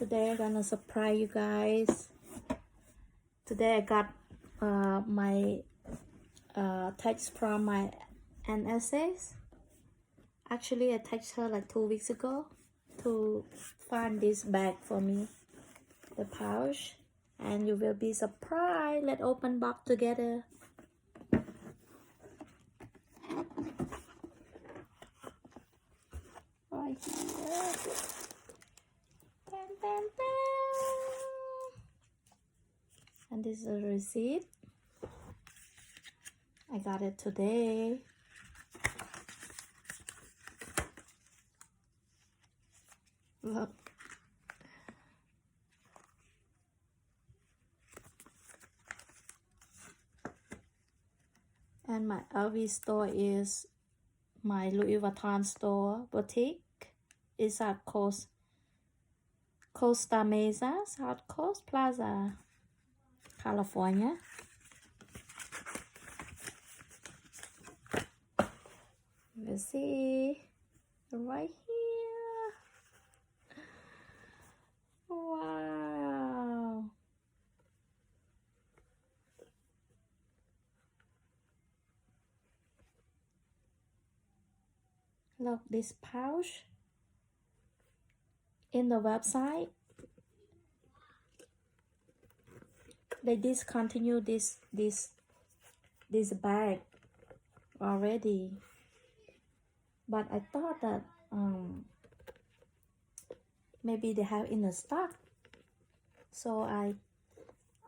Today I'm gonna surprise you guys. Today I got my text from my NSAs. Actually, I texted her like 2 weeks ago to find this bag for me, the pouch, and you will be surprised. Let's open box together. Right here. Bam, bam, bam. And this is a receipt. I got it today. Look. And my LV store is my Louis Vuitton store boutique. It's at Costa Mesa, South Coast Plaza, California. Let's see, right here. Wow. Look, this pouch in the website. They discontinued this bag already, but I thought that maybe they have in the stock, so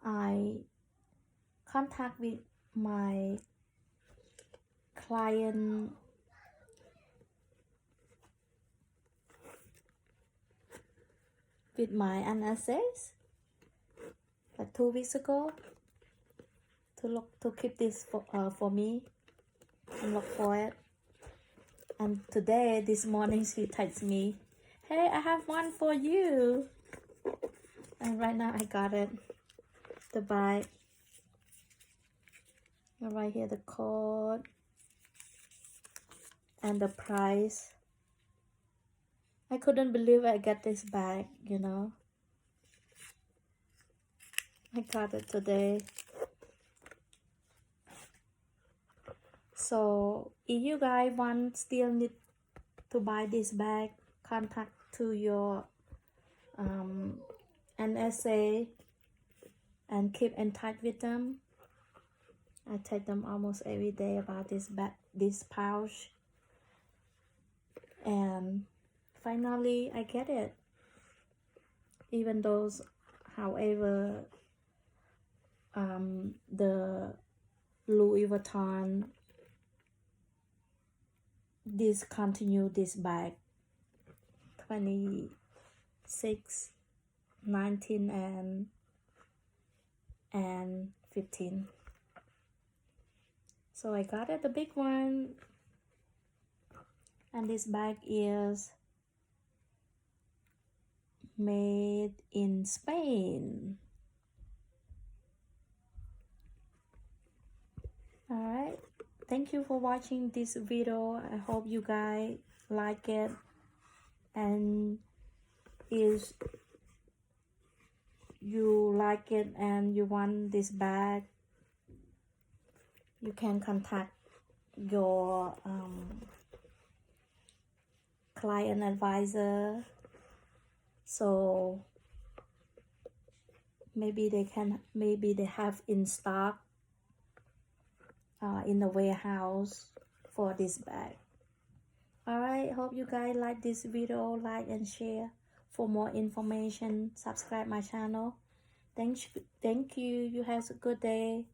I contact with my client with my NSAs like 2 weeks ago to keep this for me and look for it. And today, this morning, she texts me, "Hey, I have one for you." And right now I got it, the bag. And right here the code and the price. I couldn't believe I got this bag, you know. I got it today. So if you guys still need to buy this bag, contact to your NSA and keep in touch with them. I tell them almost every day about this bag, this pouch, and finally I get it. Even though, however, the Louis Vuitton discontinued this bag 26, 19 and 15. So I got it, the big one, and this bag is made in Spain. Alright, thank you for watching this video. I hope you guys like it, and if you like it and you want this bag, you can contact your client advisor, so maybe they have in stock in the warehouse for this bag. Alright, hope you guys like this video. Like and share. For more information, subscribe my channel. Thank you. You have a good day.